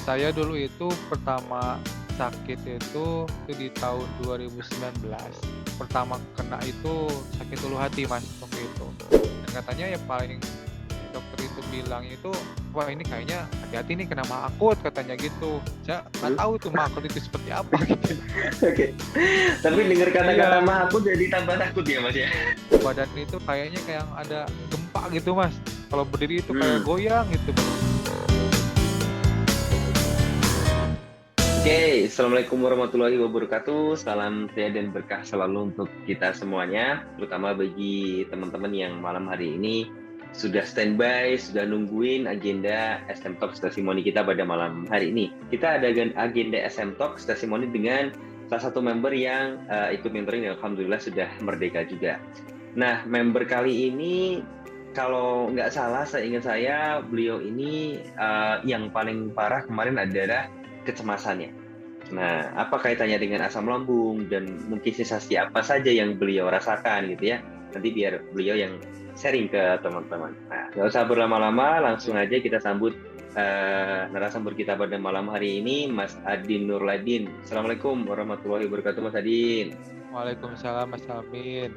Saya dulu itu pertama sakit itu di tahun 2019. Pertama kena itu sakit ulu hati, Mas, waktu itu. Dan katanya ya paling dokter itu bilang itu, "Wah, ini kayaknya hati-hati nih kena mah akut," katanya gitu. Saya nggak Terus? tahu itu mah akut itu seperti apa gitu. Oke. Tapi dengar kata-kata Iya, mah aku jadi tambah takut ya, Mas, ya? badan itu kayaknya kayak yang ada gempa gitu, Mas. Kalau berdiri itu kayak Hmm. goyang gitu. Oke, Assalamualaikum warahmatullahi wabarakatuh. Salam sehat dan berkah selalu untuk kita semuanya, terutama bagi teman-teman yang malam hari ini sudah standby, sudah nungguin agenda SM Talk Testimoni kita pada malam hari ini. Kita ada agenda SM Talk Testimoni dengan salah satu member yang ikut mentoring dan alhamdulillah sudah merdeka juga. Nah, member kali ini kalau nggak salah, seingat saya beliau ini yang paling parah kemarin adalah kecemasannya. Nah, apa kaitannya dengan asam lambung dan mungkin sensasi apa saja yang beliau rasakan gitu ya? Nanti biar beliau yang sharing ke teman-teman. Nah, nggak usah berlama-lama, langsung Ya. aja kita sambut narasumber kita pada malam hari ini, Mas Adin Nurladin. Assalamualaikum warahmatullahi wabarakatuh, Mas Adin. Waalaikumsalam, Mas Amin.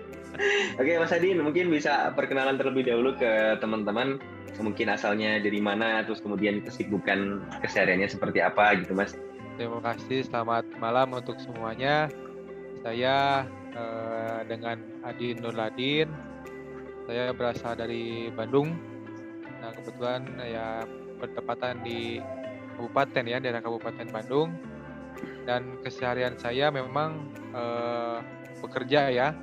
Oke, Mas Adin, mungkin bisa perkenalan terlebih dahulu ke teman-teman, mungkin asalnya dari mana, terus kemudian kesibukan kesehariannya seperti apa gitu, Mas. Terima kasih, selamat malam untuk semuanya. Saya dengan Adi Nurladin, saya berasal dari Bandung. Nah, kebetulan ya bertepatan di kabupaten ya, daerah Kabupaten Bandung. Dan keseharian saya memang bekerja ya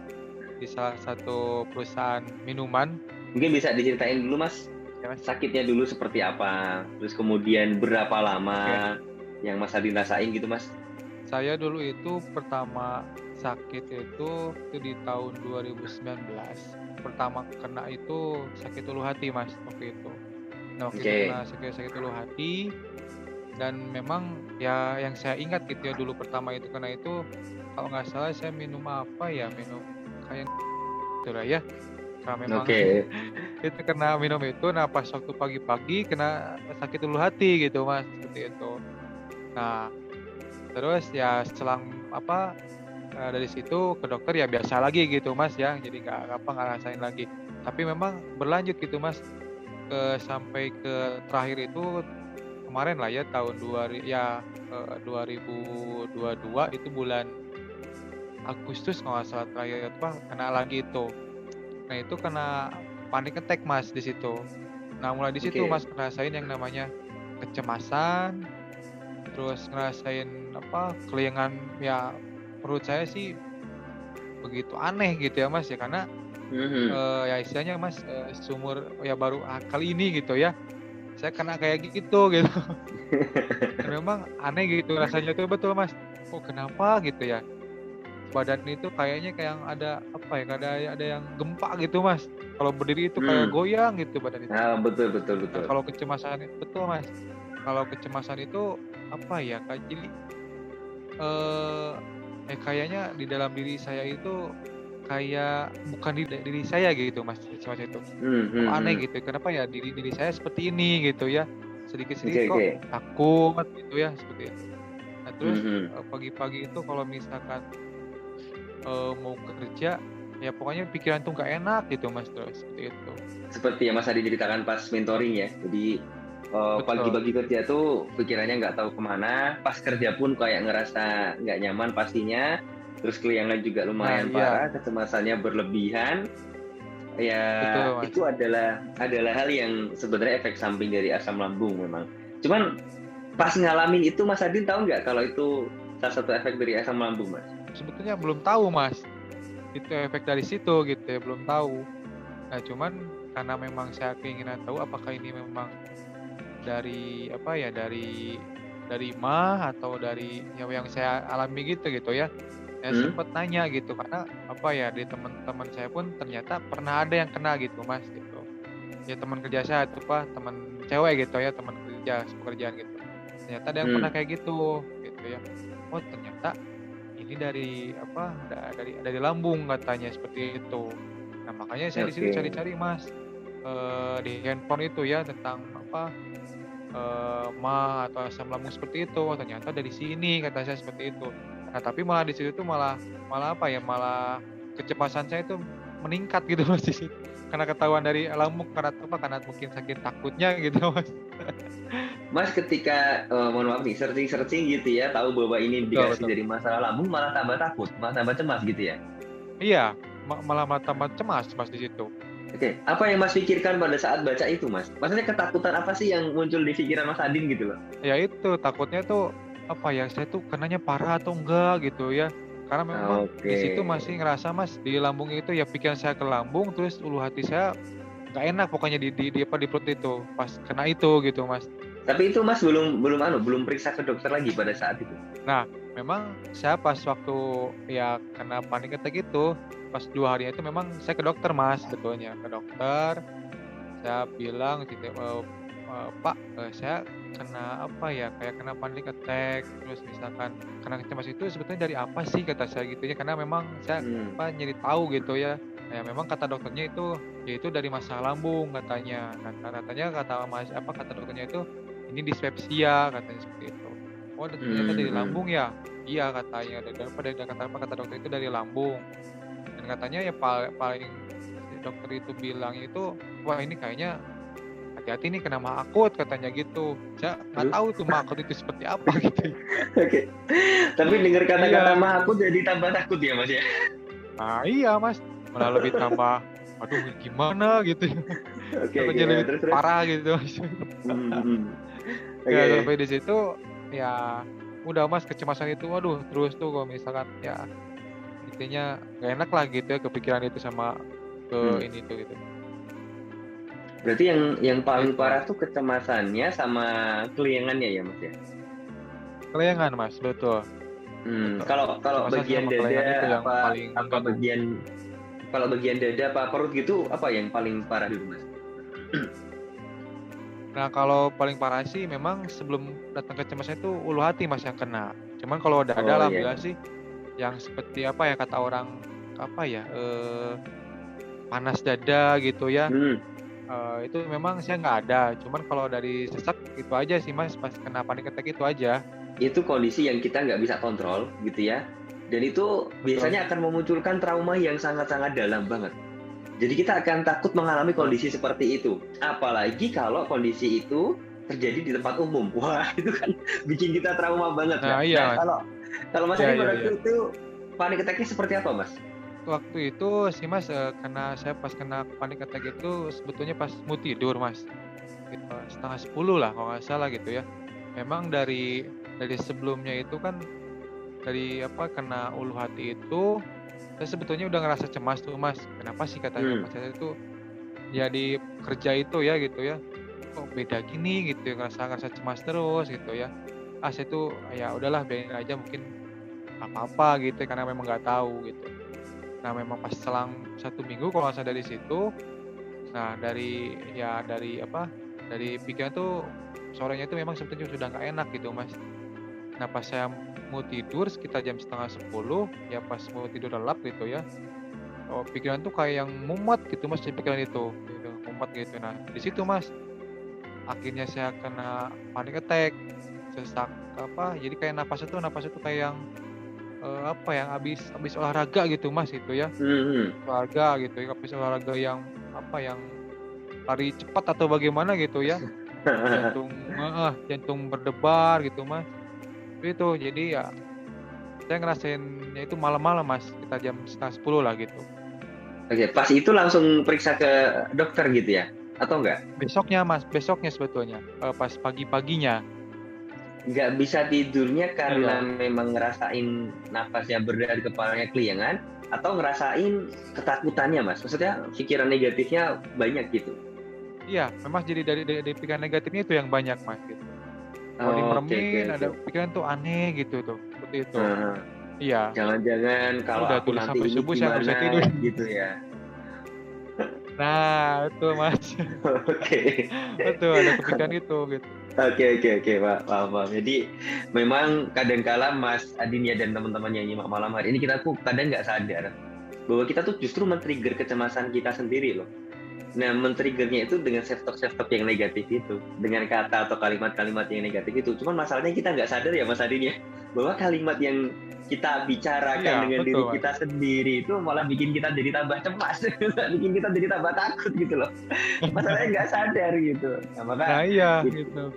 di salah satu perusahaan minuman. Mungkin bisa diceritain dulu, Mas, Ya, Mas. sakitnya dulu seperti apa, terus kemudian berapa Oke, lama yang Mas Adin rasain gitu, Mas. saya dulu itu pertama sakit itu di tahun 2019. Pertama kena itu sakit ulu hati, Mas, waktu itu. Nah, waktu itu Oke. kena sakit gitu hati, dan memang ya yang saya ingat gitu ya dulu pertama itu kena itu, kalau nggak salah saya minum apa ya, minum kayak gitu lah ya, karena memang Oke. itu kena minum itu, nah pas waktu pagi-pagi kena sakit ulu hati gitu, Mas, seperti itu. Nah, terus ya selang apa, dari situ ke dokter ya biasa lagi gitu, Mas, ya, jadi nggak ngerasain lagi. Tapi memang berlanjut gitu, Mas, sampai ke terakhir itu kemarin lah ya tahun 2022 itu bulan Agustus kalau nggak salah terakhir apa, kena lagi itu. Nah itu kena panic attack, Mas, di situ. Nah mulai di situ, Oke. Mas, ngerasain yang namanya kecemasan, terus ngerasain apa, kelingan ya, menurut saya sih begitu aneh gitu ya, Mas, ya, karena, Mhm. ya istilahnya, Mas, seumur ya baru kali ini gitu ya, saya kena kayak gitu gitu. Dan memang aneh gitu rasanya tuh, betul, Mas. Kok kenapa gitu ya, badan itu kayaknya kayak yang ada apa ya, ada yang gempa gitu, Mas. Kalau berdiri itu kayak Hmm. goyang gitu badan itu. Ah, betul betul Nah, betul. kalau kecemasan betul, Mas. Kalau kecemasan itu apa ya, jadi, eee, kayaknya di dalam diri saya itu kayak bukan diri saya gitu, Mas, kecemasan itu. Hmm, Kok hmm, aneh hmm. gitu, kenapa ya diri diri saya seperti ini gitu ya. Sedikit-sedikit Oke, kok oke. takut gitu ya, seperti itu. Nah terus, Hmm, hmm. pagi-pagi itu kalau misalkan, mau kerja, ya pokoknya pikiran tuh nggak enak gitu, Mas, terus seperti itu. Seperti yang Mas Adin ceritakan pas mentoring ya. Jadi Betul. pagi-pagi kerja tuh pikirannya nggak tahu kemana, pas kerja pun kayak ngerasa nggak nyaman pastinya, terus keliangan juga Nah lumayan iya, parah, kecemasannya berlebihan. Ya, betul, Mas. itu adalah hal yang sebenarnya efek samping dari asam lambung memang. Cuman pas ngalamin itu Mas Adin tahu nggak kalau itu salah satu efek dari asam lambung, Mas? Sebetulnya belum tahu, Mas, itu efek dari situ gitu ya, belum tahu. Nah cuman karena memang saya keinginan tahu apakah ini memang dari apa ya, dari mah atau dari yang saya alami gitu ya. Saya Hmm? sempet nanya gitu karena apa ya, di teman-teman saya pun ternyata pernah ada yang kena gitu, Mas, gitu. Ya teman kerja saya tuh, Pak, teman cewek gitu ya, teman kerja sepekerjaan gitu. Ternyata ada yang pernah Hmm. kayak gitu ya. Oh ternyata ini dari apa, dari lambung katanya seperti itu. Nah makanya saya di situ Oke. cari-cari, Mas, di handphone itu ya tentang apa, mah atau asam lambung seperti itu. Oh, ternyata dari sini kata saya seperti itu. Nah, tapi malah di situ tuh malah malah apa ya, malah kecemasan saya itu meningkat gitu Mas di situ. Karena ketahuan dari lambung, karena apa, karena mungkin saking takutnya gitu Mas. Mas ketika mohon maaf nih searching gitu ya, tahu bahwa ini Betul indikasi betul. dari masalah lambung malah tambah takut, malah tambah cemas gitu ya. Iya, malah tambah cemas Mas di situ. Oke, apa yang Mas pikirkan pada saat baca itu, Mas? Maksudnya ketakutan apa sih yang muncul di pikiran Mas Adin gitu loh? Ya itu, takutnya tuh, apa ya, saya tuh kenanya parah atau enggak gitu ya. Karena memang di Oke. situ masih ngerasa Mas, di lambung itu ya pikiran saya ke lambung, terus ulu hati saya nggak enak pokoknya di apa, di perut itu, pas kena itu gitu Mas. Tapi itu Mas belum belum belum periksa ke dokter lagi pada saat itu. Nah, memang saya pas waktu ya kena panic attack itu, pas 2 harinya itu memang saya ke dokter Mas, sebetulnya, ke dokter. Saya bilang gitu, "Pak, saya kena apa ya, kayak kena panic attack, terus misalkan kena cemas itu sebetulnya dari apa sih?" Kata saya gitu ya, karena memang saya Hmm. apa, nyari tahu gitu ya. Nah, memang kata dokternya itu, ya itu dari masalah lambung katanya. Katanya kata dokternya itu, "Ini dispepsia," katanya seperti itu. "Oh, ternyata dari Hmm. lambung ya?" "Iya," katanya, kata dokter itu dari lambung. Dan katanya ya paling si dokter itu bilang itu, "Wah, ini kayaknya hati-hati nih kena mah akut," katanya gitu. Saya nggak Terus? tahu tuh mah akut itu seperti apa gitu. Oke. Tapi dengar kata-kata Iya. mah aku jadi tambah takut ya, Mas ya. Nah iya Mas, malah lebih tambah, aduh gimana gitu ya, Oke oke. takutnya Nah, lebih terus terus. parah gitu Mas. Hmm, hmm. Ya Oke. sampai di situ, ya udah Mas kecemasan itu waduh terus tuh kalau misalkan ya intinya nggak enak lah gitu ya kepikiran itu sama ke Hmm. ini tuh gitu, Berarti yang paling gitu parah Mas. tuh kecemasannya sama keliengannya ya, Mas ya. Kelengan Mas, betul betul. Kalau kalau Kecemasan bagian sama kelengan itu dada yang apa paling apa mengganggu. bagian kalau bagian dada apa perut gitu apa yang paling parah dulu, Mas? Nah, kalau paling parah sih memang sebelum datang kecemasan itu ulu hati Mas yang kena. Cuman kalau dada Oh iya. alhamdulillah sih yang seperti apa ya kata orang apa ya, panas dada gitu ya, Hmm. itu memang saya nggak ada. Cuman kalau dari sesak itu aja sih Mas pas kena panic attack itu aja. Itu kondisi yang kita nggak bisa kontrol gitu ya. Dan itu Betul biasanya akan memunculkan trauma yang sangat-sangat dalam banget. Jadi kita akan takut mengalami betul. kondisi seperti itu. Apalagi kalau kondisi itu terjadi di tempat umum. Wah, itu kan bikin kita trauma banget Nah kan. iya Nah, Mas, kalau kalau Mas iya Adi iya pada iya. waktu itu panik attack-nya seperti apa, Mas? Waktu itu sih Mas, karena saya pas kena panic attack itu sebetulnya pas mau tidur Mas, sekitar 9:30 lah kalau nggak salah gitu ya. Memang dari sebelumnya itu kan, dari apa, kena ulu hati itu, saya sebetulnya udah ngerasa cemas tuh Mas, "Kenapa sih?" katanya Hmm. pacar saya itu, ya di kerja itu ya gitu ya, "Kok beda gini?" gitu ya, ngerasa ngerasa cemas terus gitu ya. Saya tuh, ya udahlah biarin aja mungkin nggak apa-apa gitu ya, karena memang nggak tahu gitu. Nah memang pas selang 1 minggu kalau nggak salah dari situ, nah dari apa, dari pikiran tuh sorenya itu memang sebetulnya sudah nggak enak gitu Mas. Nah, pas saya mau tidur sekitar jam setengah 10, ya pas mau tidur lelap gitu ya, pikiran tuh kayak yang mumet gitu Mas di pikiran itu, gitu, mumet gitu. Nah, di situ Mas, akhirnya saya kena panic attack, sesak apa, jadi kayak napas itu kayak yang, apa ya, habis olahraga gitu Mas, gitu ya. Hmm. Olahraga gitu ya, habis olahraga yang apa, yang lari cepat atau bagaimana gitu ya, jantung berdebar gitu Mas. Itu, jadi ya saya ngerasainnya itu malam-malam Mas, sekitar jam 9:30 lah gitu. Oke, pas itu langsung periksa ke dokter gitu ya? Atau enggak? Besoknya Mas, besoknya sebetulnya, pas pagi-paginya. Nggak bisa tidurnya karena Iya memang ngerasain nafasnya berada di kepalanya keliengan atau ngerasain ketakutannya, Mas? Maksudnya pikiran negatifnya banyak gitu? iya, memang jadi dari pikiran negatifnya itu yang banyak Mas, gitu. Kalau Oke oke dimeremin oke. ada pikiran tuh aneh gitu tuh, seperti itu. Heeh. Iya, Jangan-jangan kalau udah aku tuh nanti sampai ini subuh saya nggak bisa tidur. gimana gitu ya? Nah, itu Mas, Oke. betul ada kepikiran itu, gitu. Oke, Pak. Paham paham. Jadi memang kadangkala Mas Adinia dan teman-teman yang nyimak malam hari ini kita tuh kadang nggak sadar bahwa kita tuh justru men-trigger kecemasan kita sendiri loh. Nah, men-triggernya itu dengan self-talk yang negatif itu, dengan kata atau kalimat-kalimat yang negatif itu. Cuman masalahnya kita nggak sadar ya Mas Adin ya, bahwa kalimat yang kita bicarakan Iya, dengan betul, diri Mas. kita sendiri itu malah bikin kita jadi tambah cemas, bikin kita jadi tambah takut gitu loh. Masalahnya nggak sadar gitu. Nah, Nah, iya, gitu.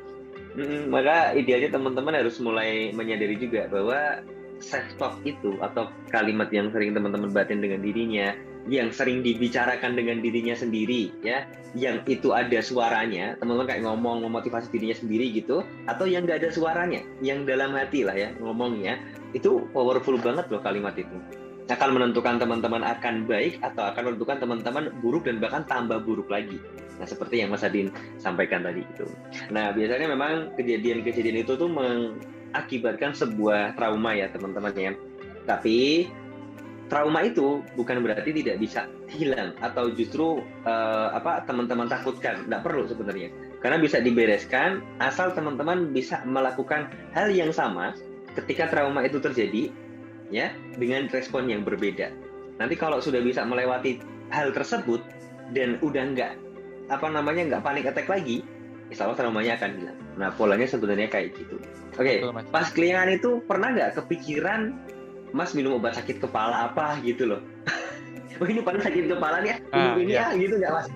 maka idealnya teman-teman harus mulai menyadari juga bahwa self-talk itu atau kalimat yang sering teman-teman batin dengan dirinya, yang sering dibicarakan dengan dirinya sendiri, ya, yang itu ada suaranya, teman-teman kayak ngomong memotivasi dirinya sendiri gitu, atau yang nggak ada suaranya, yang dalam hati lah ya ngomongnya, itu powerful banget loh kalimat itu. Akan menentukan teman-teman akan baik atau akan menentukan teman-teman buruk dan bahkan tambah buruk lagi. Nah, seperti yang Mas Adin sampaikan tadi itu. Nah, biasanya memang kejadian-kejadian itu tuh mengakibatkan sebuah trauma ya teman-teman ya. Tapi trauma itu bukan berarti tidak bisa hilang atau justru teman-teman takutkan. Nggak perlu sebenarnya. Karena bisa dibereskan asal teman-teman bisa melakukan hal yang sama ketika trauma itu terjadi ya dengan respon yang berbeda. Nanti kalau sudah bisa melewati hal tersebut dan udah nggak panik attack lagi, insya Allah traumanya akan hilang. Nah, polanya sebenarnya kayak gitu. Oke, Betul, Mas. pas keliangan itu pernah nggak kepikiran Mas minum obat sakit kepala apa gitu loh? Oh, ini paling sakit kepala nih ya, minum ini Iya. gitu nggak Mas?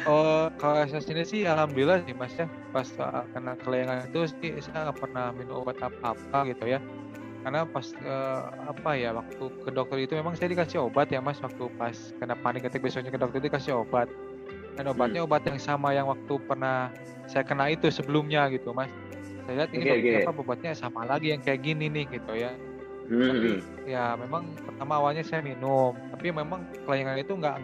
Oh, kalau saya sini sih alhamdulillah sih Mas ya. Pas kena kelayangan itu sih saya nggak pernah minum obat apa-apa gitu ya. Karena pas waktu ke dokter itu memang saya dikasih obat ya Mas, waktu pas kena panik attack besoknya ke dokter dikasih obat. Dan obatnya obat yang sama yang waktu pernah saya kena itu sebelumnya gitu Mas. Saya lihat ini obatnya sama lagi yang kayak gini nih gitu ya. Tapi ya memang pertama awalnya saya minum, tapi memang kelayangan itu nggak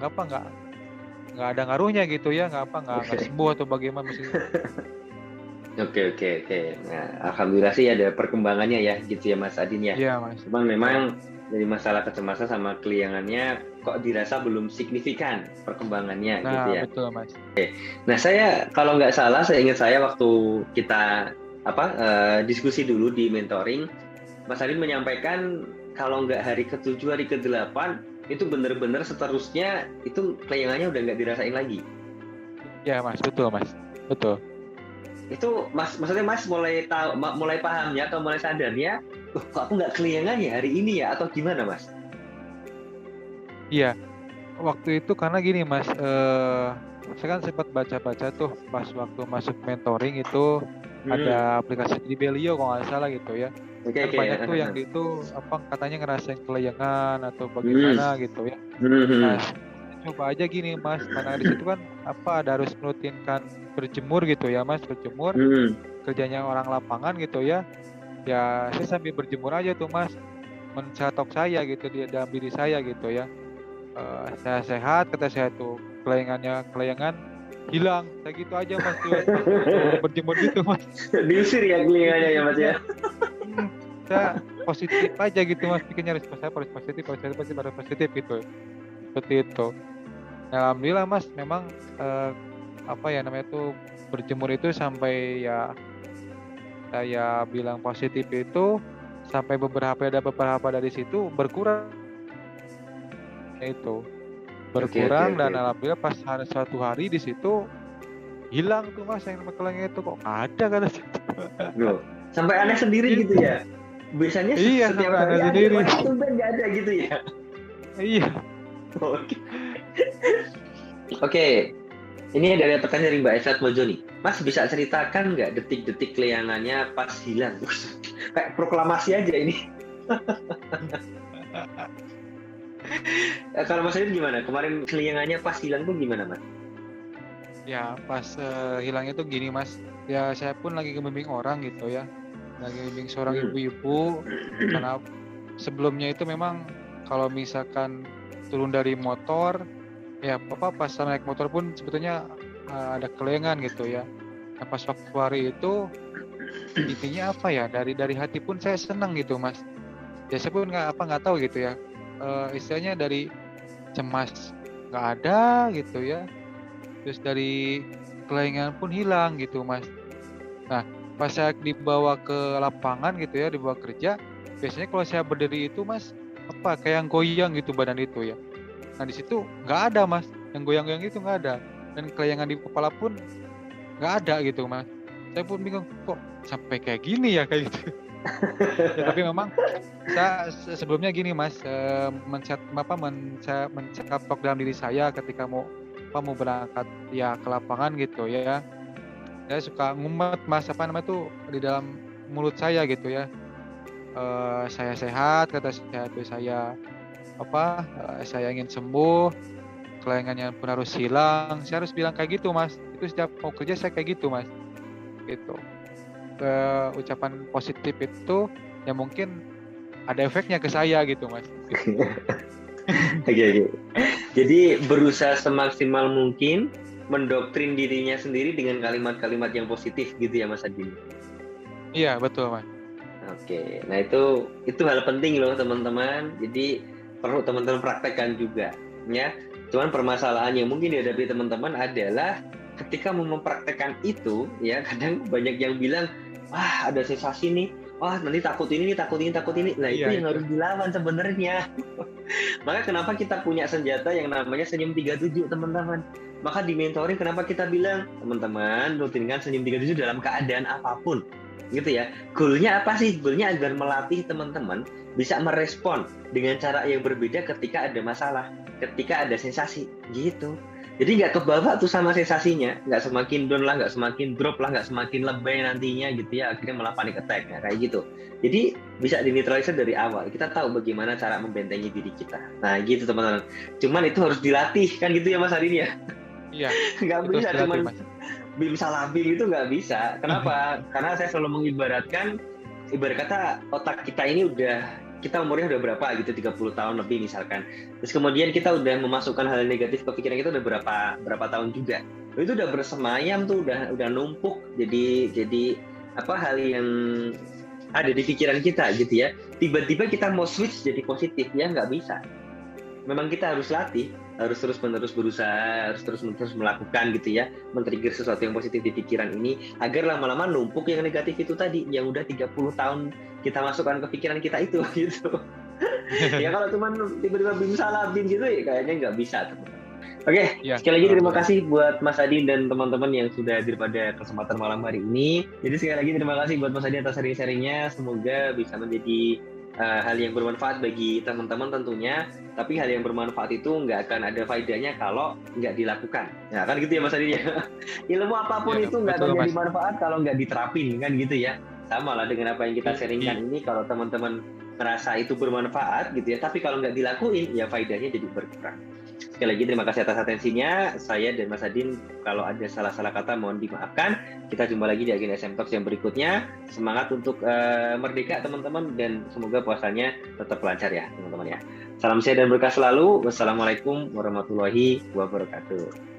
ada ngaruhnya gitu ya, nggak sembuh atau bagaimana mesti. Oke. Nah, alhamdulillah sih ada perkembangannya ya gitu ya Mas Adin ya. Iya Mas. Cuman memang dari masalah kecemasan sama keliangannya kok dirasa belum signifikan perkembangannya gitu ya. Betul Mas. Nah, saya kalau nggak salah, saya ingat saya waktu kita diskusi dulu di mentoring, Mas Adin menyampaikan kalau nggak hari ke-7, hari ke-8 itu benar-benar seterusnya itu kelayangannya udah nggak dirasain lagi. Iya Mas, betul Mas, betul. Itu maksudnya Mas mulai pahamnya atau mulai sadarnya, kok aku nggak kelayangan ya hari ini ya atau gimana Mas? Iya, waktu itu karena gini Mas, saya kan sempat baca-baca tuh pas waktu masuk mentoring itu ada aplikasi di Belio kalau nggak salah gitu ya. Banyak tuh yang itu katanya ngerasain kelayangan atau bagaimana gitu ya. Nah, coba aja gini Mas, karena di situ kan ada harus merutinkan berjemur gitu ya Mas, berjemur kerjanya orang lapangan gitu ya. Ya saya sambil berjemur aja tuh Mas, mencatok saya gitu di dalam diri saya gitu ya. Saya sehat, kata saya tuh kelayangan hilang, kayak gitu aja Mas tuh berjemur gitu Mas. Diusir ya kelayangannya ya Mas ya. Saya positif aja gitu Mas, pikirnya harus positif gitu, seperti itu. Nah, alhamdulillah Mas, memang berjemur itu sampai ya saya bilang positif itu sampai ada beberapa dari situ berkurang itu berkurang. Dan alhamdulillah pas suatu hari di situ hilang tuh Mas yang kelayangan itu, kok ada kan situ. Loh, sampai aneh sendiri gitu ya. Biasanya setiap hari sendiri. Itu nggak ada gitu ya. Iya. Oke. Ini ada pertanyaan dari Mbak Esat Mojoni. Mas bisa ceritakan nggak detik-detik kelayangannya pas hilang? Kayak proklamasi aja ini. Kalau Mas Adin gimana? Kemarin kelayangannya pas hilang tuh gimana Mas? Ya pas hilangnya tuh gini Mas. Ya saya pun lagi ngebimbing orang gitu ya. Lagi ngebimbing seorang ibu-ibu. Karena sebelumnya itu memang kalau misalkan turun dari motor, ya pas naik motor pun sebetulnya ada kelayangan gitu ya. Nah pas waktu hari itu intinya dari hati pun saya senang gitu Mas. Ya saya pun nggak tahu gitu ya. Istilahnya dari cemas nggak ada gitu ya. Terus dari kelayangan pun hilang gitu Mas. Nah pas saya dibawa ke lapangan gitu ya, dibawa kerja, biasanya kalau saya berdiri itu Mas kayak goyang gitu badan itu ya. Nah di situ nggak ada mas, yang goyang-goyang itu nggak ada, dan kelayangan di kepala pun nggak ada gitu mas. Saya pun bingung kok sampai kayak gini ya kayak gitu. Ya, tapi memang saya sebelumnya gini mas, mencatok dalam diri saya ketika mau berangkat ya ke lapangan gitu ya. Saya suka ngumet mas, apa namanya tuh di dalam mulut saya gitu ya. Saya sehat, kata saya itu saya ingin sembuh, kelayangannya pun harus hilang. Saya harus bilang kayak gitu mas. Itu setiap mau kerja saya kayak gitu mas. Gitu. Ucapan positif itu ya mungkin ada efeknya ke saya gitu mas. Oke. Jadi berusaha semaksimal mungkin mendoktrin dirinya sendiri dengan kalimat-kalimat yang positif gitu ya Mas Adin. Iya betul mas. Oke, nah itu hal penting loh teman-teman. Jadi perlu teman-teman praktekkan juga, ya. Cuman permasalahan yang mungkin dihadapi teman-teman adalah ketika mau mempraktekkan itu, ya kadang banyak yang bilang, wah ada sensasi nih, wah nanti takut ini, takut ini, takut ini. Nah itu Iya yang itu. harus dilawan sebenarnya. Maka kenapa kita punya senjata yang namanya senyum 37 teman-teman. Maka di mentoring kenapa kita bilang teman-teman rutinkan senyum 37 dalam keadaan apapun. Gitu ya. Goalnya apa sih? Goalnya agar melatih teman-teman bisa merespon dengan cara yang berbeda ketika ada masalah, ketika ada sensasi gitu. Jadi nggak kebawa tuh sama sensasinya, nggak semakin down lah, nggak semakin drop lah, nggak semakin lebay nantinya gitu ya, akhirnya malah panic attack, nah, kayak gitu. Jadi bisa dinetralisir dari awal, kita tahu bagaimana cara membentengi diri kita. Nah gitu teman-teman, cuman itu harus dilatih, kan gitu ya Mas Arin ya? Iya. Nggak Itu bisa dilatih cuman mas. bim salah bim itu nggak bisa. Kenapa? Karena saya selalu mengibaratkan, ibarat kata otak kita ini kita umurnya udah berapa gitu, 30 tahun lebih misalkan. Terus kemudian kita udah memasukkan hal negatif ke pikiran kita udah berapa tahun juga. Itu udah bersemayam tuh, udah numpuk jadi hal yang ada di pikiran kita gitu ya. Tiba-tiba kita mau switch jadi positif ya nggak bisa. Memang kita harus latih, harus terus-menerus berusaha, harus terus-menerus melakukan gitu ya, men-trigger sesuatu yang positif di pikiran ini, agar lama-lama numpuk yang negatif itu tadi, yang udah 30 tahun kita masukkan ke pikiran kita itu, gitu. Ya kalau cuma tiba-tiba bim salah bim gitu ya kayaknya nggak bisa, teman-teman. Oke, Iya. sekali lagi terima Alhamdulillah. kasih buat Mas Adi dan teman-teman yang sudah hadir pada kesempatan malam hari ini. Jadi sekali lagi terima kasih buat Mas Adi atas sharing-sharingnya. Semoga bisa menjadi hal yang bermanfaat bagi teman-teman tentunya. Tapi hal yang bermanfaat itu nggak akan ada faedahnya kalau nggak dilakukan. Nah kan gitu ya Mas Adi ya. Ilmu apapun Iya itu nggak betul akan jadi mas. manfaat kalau nggak diterapin, kan gitu ya. Sama lah dengan apa yang kita sharingkan ini, kalau teman-teman merasa itu bermanfaat gitu ya, tapi kalau nggak dilakuin ya faedahnya jadi berkurang. Sekali lagi terima kasih atas atensinya. Saya dan Mas Adin, kalau ada salah-salah kata mohon dimaafkan. Kita jumpa lagi di agenda SM Talks yang berikutnya. Semangat untuk merdeka teman-teman, dan semoga puasanya tetap lancar ya teman-teman ya. Salam sehat dan berkah selalu. Wassalamualaikum warahmatullahi wabarakatuh.